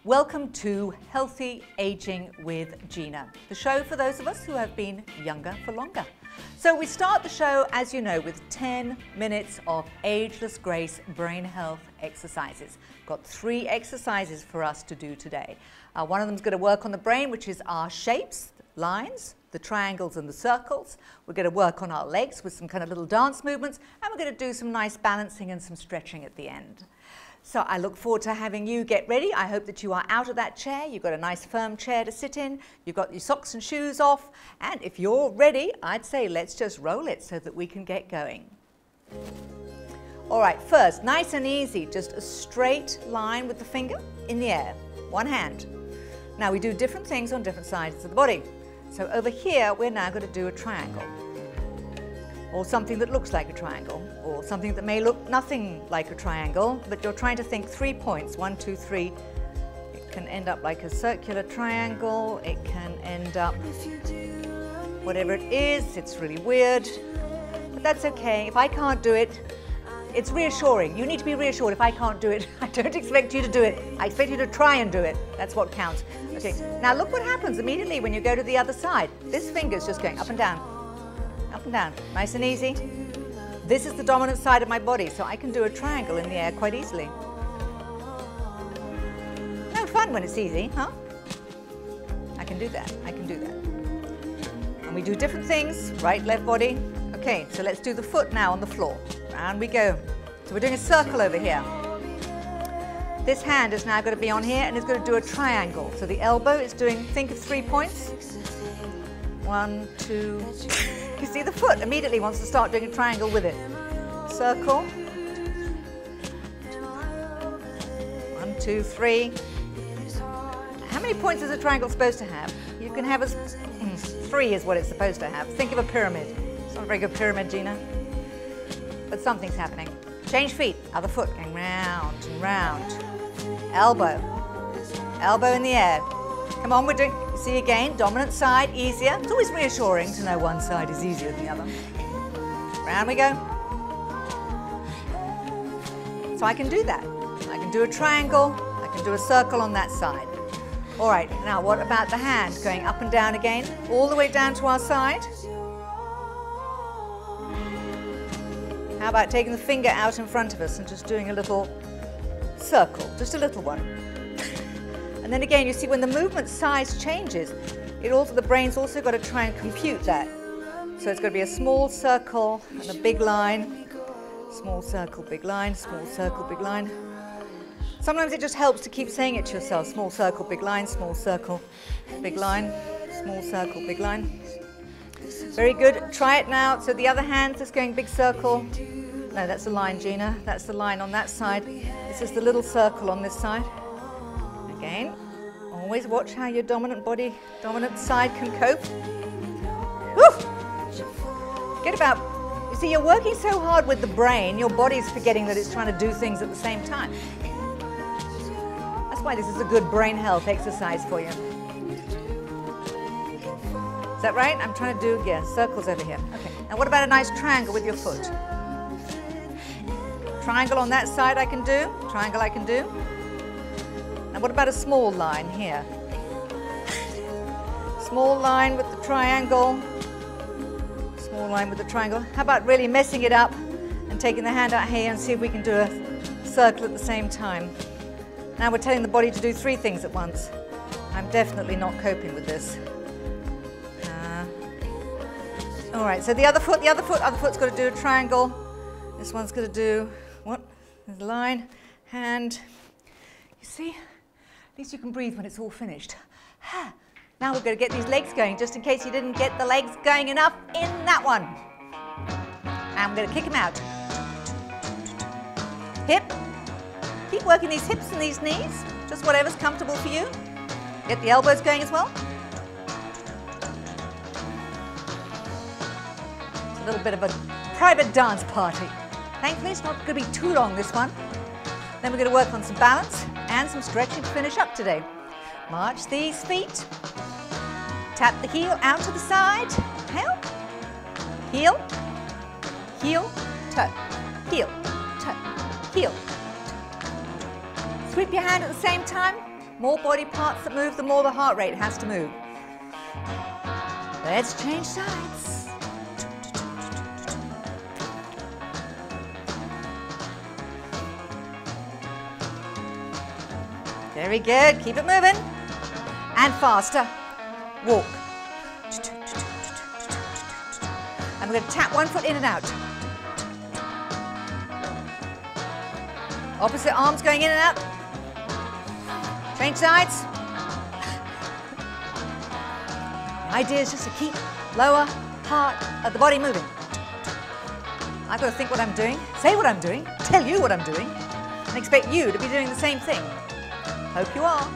Welcome to Healthy Aging with Gina, the show for those of us who have been younger for longer. So we start the show, as you know, with 10 minutes of ageless grace brain health exercises. Got 3 exercises for us to do today. One of them is going to work on the brain, which is our shapes, lines, the triangles and the circles. We're going to work on our legs with some kind of little dance movements, and we're going to do some nice balancing and some stretching at the end. So I look forward to having you get ready. I hope that you are out of that chair. You've got a nice firm chair to sit in. You've got your socks and shoes off. And if you're ready, I'd say let's just roll it so that we can get going. All right, first, nice and easy, just a straight line with the finger in the air, one hand. Now we do different things on different sides of the body. So over here, we're now going to do a triangle, or something that looks like a triangle, or something that may look nothing like a triangle, but you're trying to think 3 points, 1, 2, 3. It can end up like a circular triangle, it can end up whatever it is. It's really weird, but that's okay. If I can't do it, it's reassuring. You need to be reassured. If I can't do it, I don't expect you to do it. I expect you to try and do it. That's what counts. Okay, now look what happens immediately when you go to the other side. This finger's just going up and down. Up and down, nice and easy. This is the dominant side of my body, so I can do a triangle in the air quite easily. No fun when it's easy, huh? I can do that, I can do that. And we do different things, right, left body. Okay, so let's do the foot now on the floor. Round we go. So we're doing a circle over here. This hand is now going to be on here and it's going to do a triangle. So the elbow is doing, think of 3 points. 1, 2, you see the foot immediately wants to start doing a triangle with it. Circle. 1, 2, 3. How many points is a triangle supposed to have? You can have 3 is what it's supposed to have. Think of a pyramid. It's not a very good pyramid, Gina. But something's happening. Change feet. Other foot going round and round. Elbow. Elbow in the air. Come on, we're doing, see again, dominant side, easier. It's always reassuring to know one side is easier than the other. Round we go. So I can do that. I can do a triangle, I can do a circle on that side. All right, now what about the hand? Going up and down again, all the way down to our side. How about taking the finger out in front of us and just doing a little circle, just a little one. And then again, you see when the movement size changes, the brain's also got to try and compute that. So it's going to be a small circle and a big line. Small circle, big line, small circle, big line. Sometimes it just helps to keep saying it to yourself. Small circle, big line, small circle, big line, small circle, big line. Very good. Try it now. So the other hand is going big circle. No, that's a line, Gina. That's the line on that side. This is the little circle on this side. Again, always watch how your dominant side can cope. Whew. Forget about, you see, you're working so hard with the brain, your body's forgetting that it's trying to do things at the same time. That's why this is a good brain health exercise for you. Is that right? I'm trying to do, yeah, circles over here. Okay, now what about a nice triangle with your foot? Triangle on that side I can do, triangle I can do. Now what about a small line here? Small line with the triangle. Small line with the triangle. How about really messing it up and taking the hand out here and see if we can do a circle at the same time. Now we're telling the body to do 3 things at once. I'm definitely not coping with this. All right, so the other foot's got to do a triangle. This one's going to do, what? There's a line, hand. You see? At least you can breathe when it's all finished. Now we're going to get these legs going, just in case you didn't get the legs going enough in that one. And we're going to kick them out. Hip. Keep working these hips and these knees, just whatever's comfortable for you. Get the elbows going as well. It's a little bit of a private dance party. Thankfully, it's not going to be too long, this one. Then we're going to work on some balance and some stretching to finish up today. March these feet. Tap the heel out to the side. Heel, heel, toe, heel, toe, heel. Sweep your hand at the same time. More body parts that move, the more the heart rate has to move. Let's change sides. Very good. Keep it moving. And faster. Walk. And we're going to tap one foot in and out. Opposite arms going in and out. Change sides. The idea is just to keep lower part of the body moving. I've got to think what I'm doing, say what I'm doing, tell you what I'm doing, and expect you to be doing the same thing. Hope you are.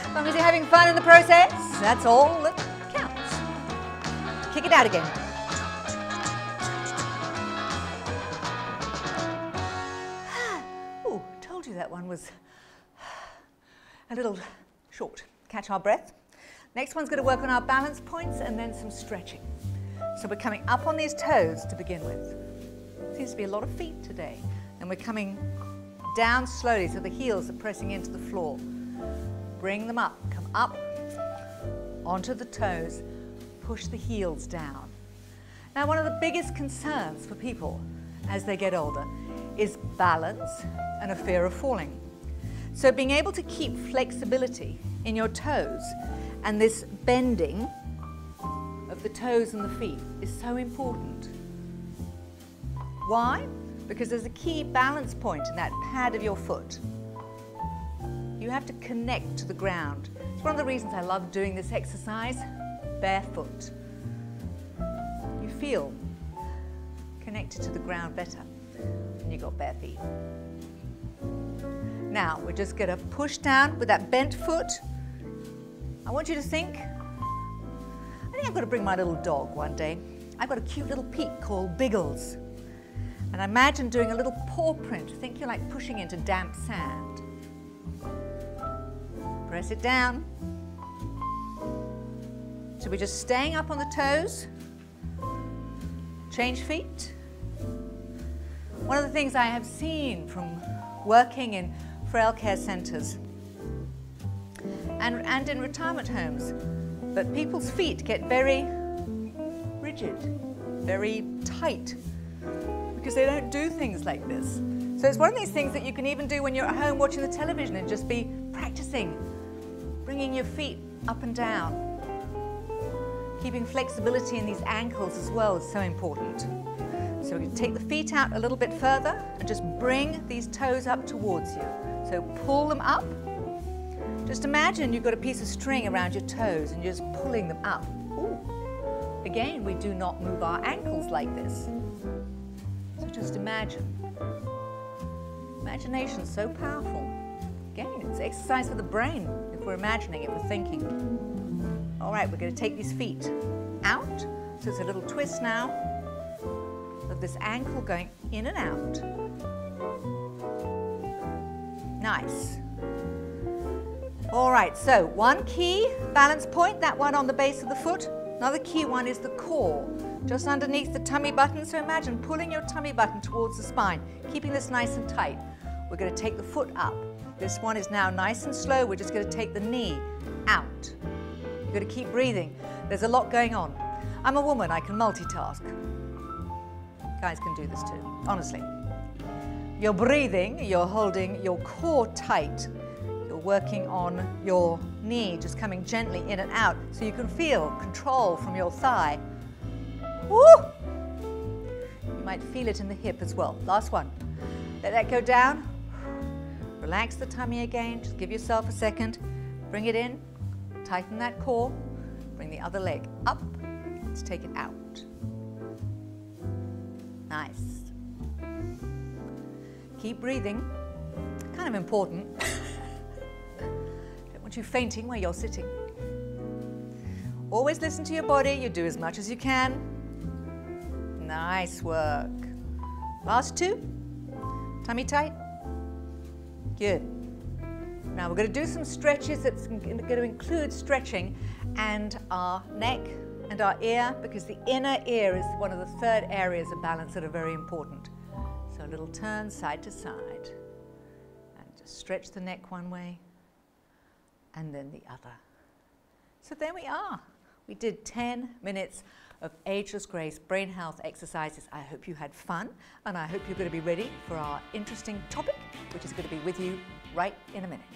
As long as you're having fun in the process, that's all that counts. Kick it out again. Ooh, told you that one was a little short. Catch our breath. Next one's going to work on our balance points and then some stretching. So we're coming up on these toes to begin with. Seems to be a lot of feet today. And we're coming down slowly so the heels are pressing into the floor. Bring them up, come up onto the toes, push the heels down. Now, one of the biggest concerns for people as they get older is balance and a fear of falling. So being able to keep flexibility in your toes and this bending of the toes and the feet is so important. Why? Because there's a key balance point in that pad of your foot. You have to connect to the ground. It's one of the reasons I love doing this exercise, barefoot. You feel connected to the ground better when you've got bare feet. Now, we're just going to push down with that bent foot. I want you to think, I think I'm going to bring my little dog one day. I've got a cute little peak called Biggles. And imagine doing a little paw print. Think you're like pushing into damp sand. Press it down. So we're just staying up on the toes. Change feet. One of the things I have seen from working in frail care centres and in retirement homes, that people's feet get very rigid, very tight, because they don't do things like this. So it's one of these things that you can even do when you're at home watching the television and just be practicing, bringing your feet up and down. Keeping flexibility in these ankles as well is so important. So we're going to take the feet out a little bit further and just bring these toes up towards you. So pull them up. Just imagine you've got a piece of string around your toes and you're just pulling them up. Ooh. Again, we do not move our ankles like this. So just imagine. Imagination's so powerful. Again, it's exercise for the brain if we're imagining, if we're thinking. All right, we're going to take these feet out. So it's a little twist now of this ankle going in and out. Nice. All right, so one key balance point, that one on the base of the foot. Another key one is the core, just underneath the tummy button. So imagine pulling your tummy button towards the spine, keeping this nice and tight. We're going to take the foot up. This one is now nice and slow. We're just going to take the knee out. You've got to keep breathing. There's a lot going on. I'm a woman, I can multitask. Guys can do this too, honestly. You're breathing, you're holding your core tight. You're working on your knee, just coming gently in and out so you can feel control from your thigh. Woo! You might feel it in the hip as well. Last one. Let that go down. Relax the tummy again. Just give yourself a second. Bring it in. Tighten that core. Bring the other leg up. Let's take it out. Nice. Keep breathing. Kind of important. Don't want you fainting where you're sitting. Always listen to your body. You do as much as you can. Nice work. Last two. Tummy tight. Good. Now we're going to do some stretches that's going to include stretching and our neck and our ear, because the inner ear is one of the third areas of balance that are very important. So a little turn side to side and just stretch the neck one way and then the other. So there we are. We did 10 minutes of Ageless Grace brain health exercises. I hope you had fun, and I hope you're going to be ready for our interesting topic, which is going to be with you right in a minute.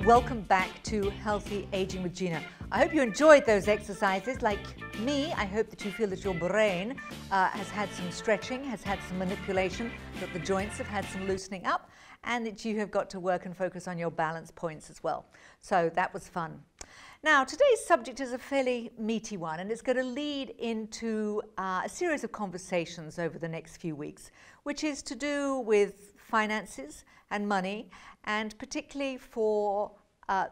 Welcome back to Healthy Aging with Gina. I hope you enjoyed those exercises. Like me, I hope that you feel that your brain has had some stretching, has had some manipulation, that the joints have had some loosening up, and that you have got to work and focus on your balance points as well. So that was fun. Now, today's subject is a fairly meaty one, and it's going to lead into a series of conversations over the next few weeks, which is to do with finances and money, and particularly for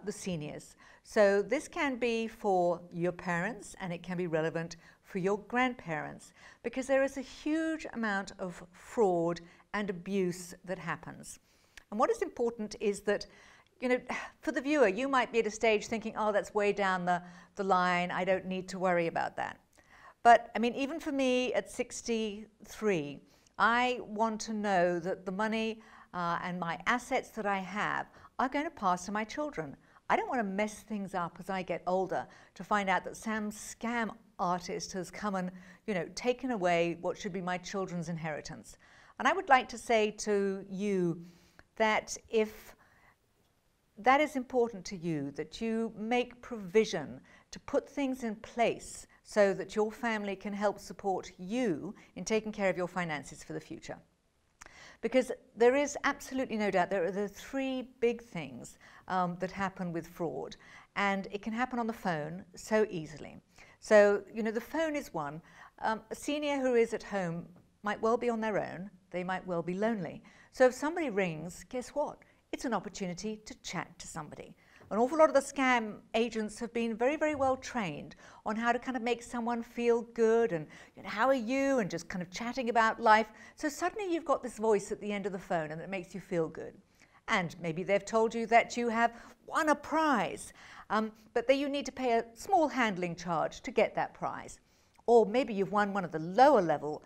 the seniors. So this can be for your parents, and it can be relevant for your grandparents, because there is a huge amount of fraud and abuse that happens. And what is important is that, you know, for the viewer, you might be at a stage thinking, oh, that's way down the line, I don't need to worry about that. But I mean, even for me at 63, I want to know that the money and my assets that I have are going to pass to my children. I don't want to mess things up as I get older to find out that some scam artist has come and, you know, taken away what should be my children's inheritance. And I would like to say to you that if that is important to you, that you make provision to put things in place so that your family can help support you in taking care of your finances for the future. Because there is absolutely no doubt there are the three big things that happen with fraud, and it can happen on the phone so easily. So, you know, the phone is one. A senior who is at home might well be on their own. They might well be lonely. So if somebody rings, guess what? It's an opportunity to chat to somebody. An awful lot of the scam agents have been very, very well trained on how to kind of make someone feel good and, you know, how are you, and just kind of chatting about life. So suddenly you've got this voice at the end of the phone and it makes you feel good. And maybe they've told you that you have won a prize, but that you need to pay a small handling charge to get that prize. Or maybe you've won one of the lower level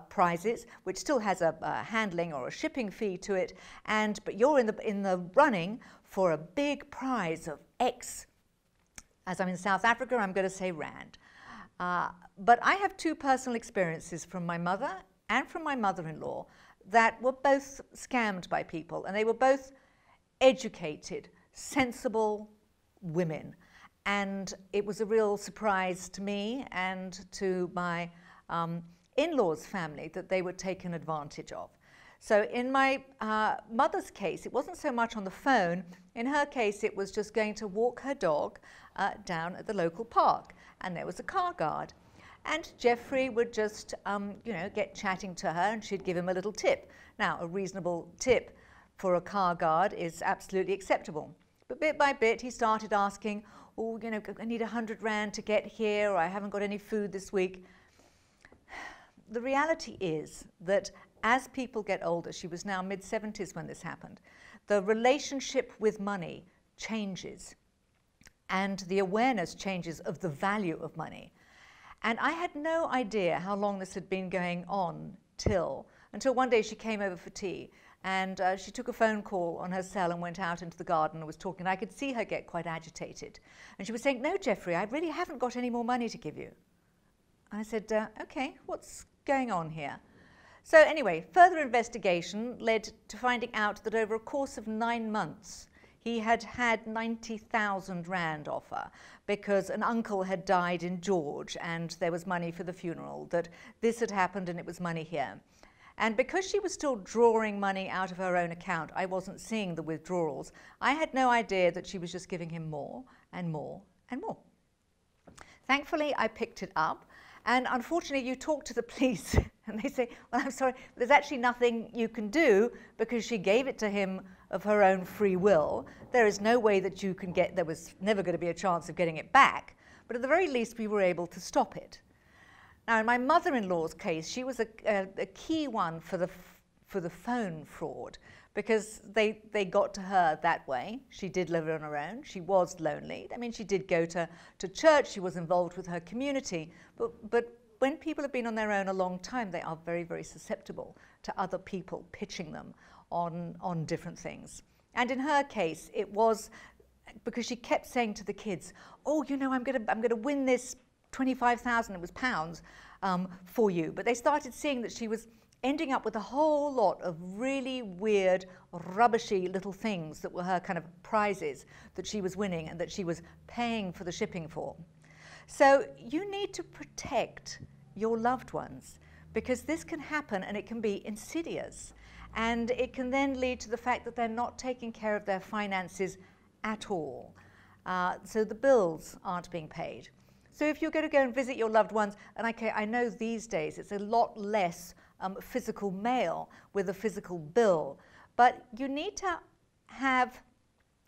prizes, which still has a handling or a shipping fee to it, but you're in the running for a big prize of X. As I'm in South Africa, I'm going to say Rand. But I have two personal experiences from my mother and from my mother-in-law that were both scammed by people, and they were both educated, sensible women. And it was a real surprise to me and to my in-laws' family that they were taken advantage of. So in my mother's case, it wasn't so much on the phone. In her case, it was just going to walk her dog down at the local park, and there was a car guard. And Jeffrey would just, you know, get chatting to her, and she'd give him a little tip. Now, a reasonable tip for a car guard is absolutely acceptable. But bit by bit, he started asking, oh, you know, I need 100 Rand to get here, or I haven't got any food this week. The reality is that as people get older, she was now mid-70s when this happened, the relationship with money changes, and the awareness changes of the value of money. And I had no idea how long this had been going on until one day she came over for tea, and she took a phone call on her cell and went out into the garden and was talking. And I could see her get quite agitated. And she was saying, no, Jeffrey, I really haven't got any more money to give you. And I said, okay, what's going on here? So anyway, further investigation led to finding out that over a course of 9 months, he had had 90,000 Rand off her because an uncle had died in George and there was money for the funeral, that this had happened and it was money here. And because she was still drawing money out of her own account, I wasn't seeing the withdrawals. I had no idea that she was just giving him more and more and more. Thankfully, I picked it up. And unfortunately, you talk to the police and they say, well, I'm sorry, there's actually nothing you can do because she gave it to him of her own free will. There is no way that you can there was never going to be a chance of getting it back. But at the very least, we were able to stop it. Now, in my mother-in-law's case, she was a key one for the phone fraud, because they got to her that way. She did live on her own. She was lonely. I mean, she did go to church. She was involved with her community. But when people have been on their own a long time, they are very, very susceptible to other people, pitching them on different things. And in her case, it was because she kept saying to the kids, oh, you know, I'm going to win this 25,000, it was pounds, for you. But they started seeing that she was ending up with a whole lot of really weird, rubbishy little things that were her kind of prizes that she was winning and that she was paying for the shipping for. So you need to protect your loved ones, because this can happen and it can be insidious. And it can then lead to the fact that they're not taking care of their finances at all. So the bills aren't being paid. So if you're going to go and visit your loved ones, and I know these days it's a lot less physical mail with a physical bill, but you need to have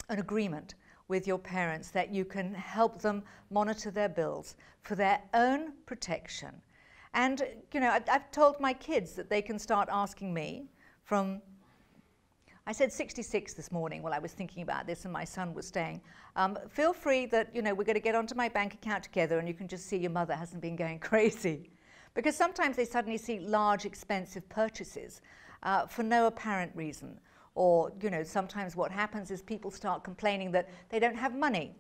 an agreement with your parents that you can help them monitor their bills for their own protection. And, you know, I've told my kids that they can start asking me from, I said 66 this morning while I was thinking about this and my son was staying. Feel free that, you know, we're going to get onto my bank account together and you can just see your mother hasn't been going crazy. Because sometimes they suddenly see large, expensive purchases for no apparent reason. Or, you know, sometimes what happens is people start complaining that they don't have money.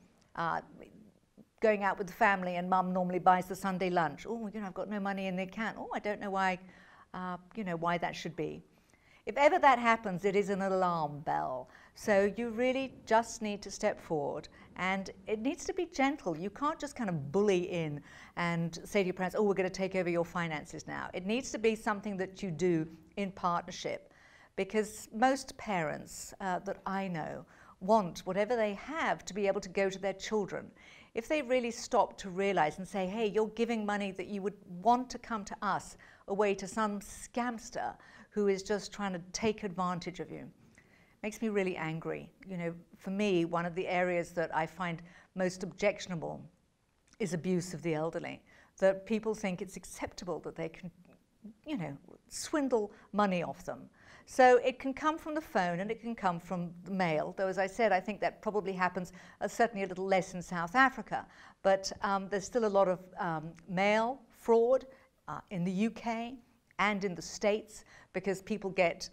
Going out with the family and mum normally buys the Sunday lunch. Oh, you know, I've got no money in the account. Oh, I don't know why, you know, why that should be. If ever that happens, it is an alarm bell. So you really just need to step forward, and it needs to be gentle. You can't just kind of bully in and say to your parents, oh, we're going to take over your finances now. It needs to be something that you do in partnership, because most parents that I know want whatever they have to be able to go to their children. If they really stop to realize and say, hey, you're giving money that you would want to come to us away to some scamster who is just trying to take advantage of you. Makes me really angry. You know, for me, one of the areas that I find most objectionable is abuse of the elderly. That people think it's acceptable that they can, you know, swindle money off them. So it can come from the phone and it can come from the mail, though as I said, I think that probably happens certainly a little less in South Africa. But there's still a lot of mail fraud in the UK and in the States, because people get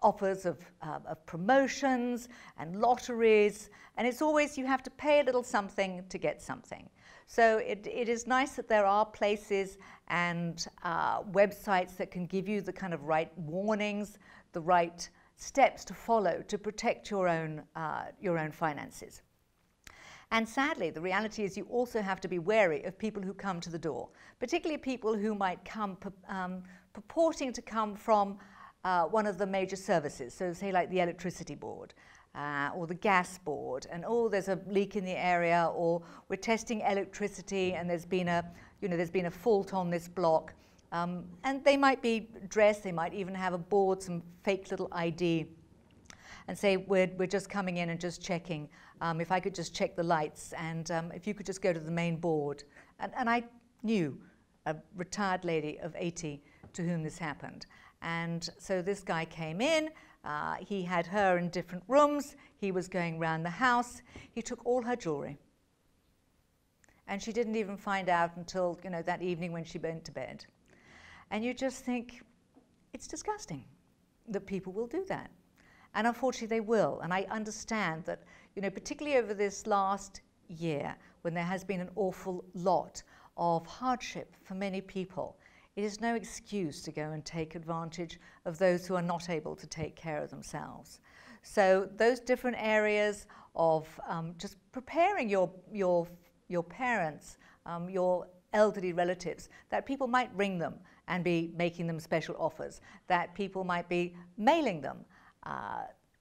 offers of promotions and lotteries, and it's always you have to pay a little something to get something. So it is nice that there are places and websites that can give you the kind of right warnings, the right steps to follow to protect your own finances. And sadly, the reality is you also have to be wary of people who come to the door, particularly people who might come purporting to come from one of the major services, so say like the electricity board or the gas board, and oh, there's a leak in the area, or we're testing electricity and there's been a fault on this block, and they might be dressed, they might even have a board, some fake little ID, and say we're just coming in and just checking. If I could just check the lights, and if you could just go to the main board. And I knew a retired lady of 80 to whom this happened. And so this guy came in, he had her in different rooms, he was going around the house, he took all her jewelry. And she didn't even find out until, you know, that evening when she went to bed. And you just think, it's disgusting that people will do that. And unfortunately they will. And I understand that, you know, particularly over this last year, when there has been an awful lot of hardship for many people, it is no excuse to go and take advantage of those who are not able to take care of themselves. So those different areas of just preparing your parents, your elderly relatives, that people might ring them and be making them special offers, that people might be mailing them,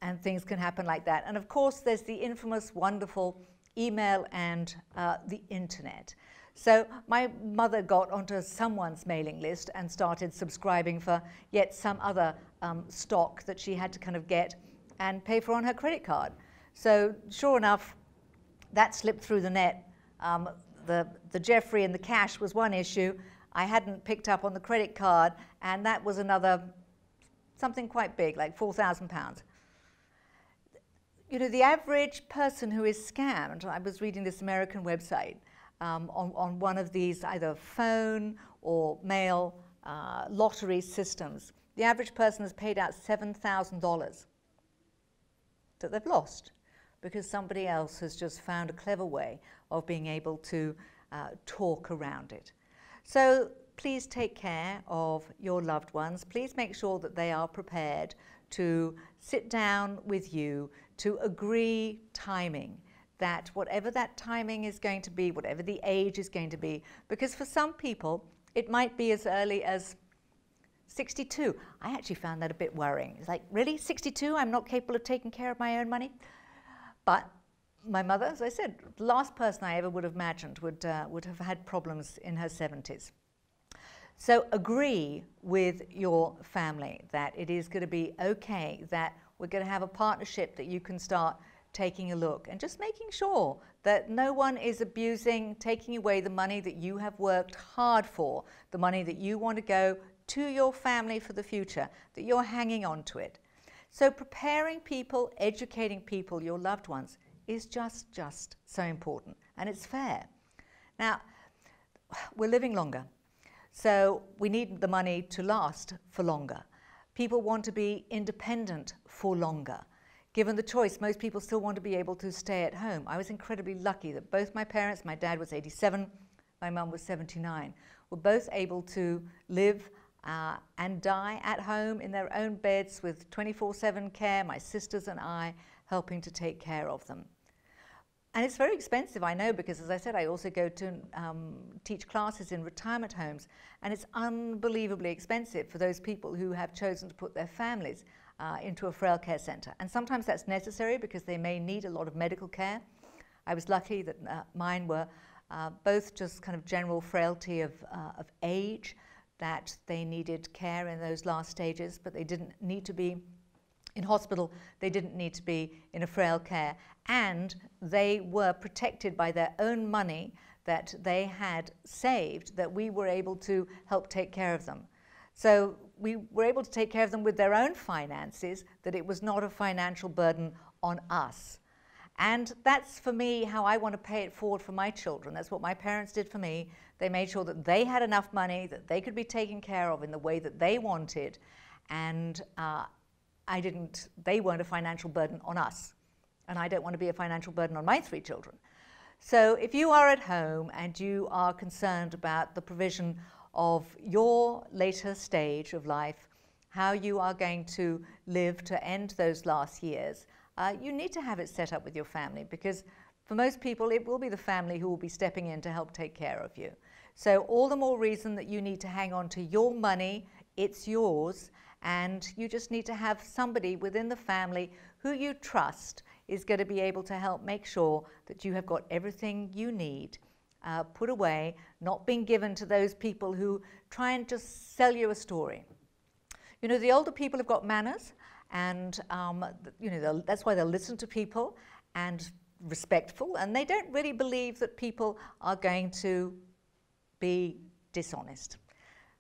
and things can happen like that. And of course, there's the infamous, wonderful email and the internet. So my mother got onto someone's mailing list and started subscribing for yet some other stock that she had to kind of get and pay for on her credit card. So sure enough, that slipped through the net. The Jeffrey and the cash was one issue. I hadn't picked up on the credit card, and that was another, something quite big, like £4,000. You know, the average person who is scammed, I was reading this American website, on one of these either phone or mail lottery systems, the average person has paid out $7,000 that they've lost because somebody else has just found a clever way of being able to talk around it. So please take care of your loved ones. Please make sure that they are prepared to sit down with you to agree timing, that whatever that timing is going to be, whatever the age is going to be, because for some people it might be as early as 62. I actually found that a bit worrying. It's like, really, 62? I'm not capable of taking care of my own money? But my mother, as I said, the last person I ever would have imagined would have had problems in her 70s. So agree with your family that it is going to be okay, that we're going to have a partnership, that you can start taking a look and just making sure that no one is abusing, taking away the money that you have worked hard for, the money that you want to go to your family for the future, that you're hanging on to it. So preparing people, educating people, your loved ones, is just so important, and it's fair. Now, we're living longer, so we need the money to last for longer. People want to be independent for longer. Given the choice, most people still want to be able to stay at home. I was incredibly lucky that both my parents, my dad was 87, my mum was 79, were both able to live and die at home in their own beds with 24/7 care, my sisters and I helping to take care of them. And it's very expensive, I know, because as I said, I also go to teach classes in retirement homes, and it's unbelievably expensive for those people who have chosen to put their families into a frail care centre. And sometimes that's necessary because they may need a lot of medical care. I was lucky that mine were both just kind of general frailty of age, that they needed care in those last stages, but they didn't need to be in hospital, they didn't need to be in a frail care, and they were protected by their own money that they had saved, that we were able to help take care of them. So we were able to take care of them with their own finances, that it was not a financial burden on us. And that's, for me, how I want to pay it forward for my children. That's what my parents did for me. They made sure that they had enough money, that they could be taken care of in the way that they wanted, and they weren't a financial burden on us. And I don't want to be a financial burden on my 3 children. So if you are at home and you are concerned about the provision of your later stage of life, how you are going to live to end those last years, you need to have it set up with your family, because for most people it will be the family who will be stepping in to help take care of you. So all the more reason that you need to hang on to your money. It's yours, and you just need to have somebody within the family who you trust is going to be able to help make sure that you have got everything you need put away, not being given to those people who try and just sell you a story. You know, the older people have got manners, and you know, that's why they'll listen to people and respectful, and they don't really believe that people are going to be dishonest.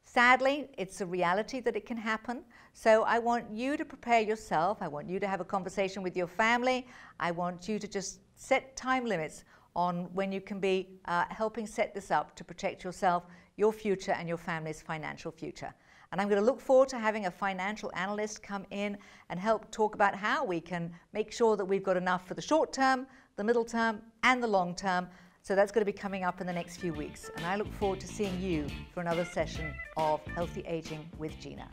Sadly, it's a reality that it can happen. So I want you to prepare yourself. I want you to have a conversation with your family. I want you to just set time limits on when you can be helping set this up to protect yourself, your future, and your family's financial future. And I'm going to look forward to having a financial analyst come in and help talk about how we can make sure that we've got enough for the short term, the middle term, and the long term. So that's going to be coming up in the next few weeks. And I look forward to seeing you for another session of Healthy Aging with Gina.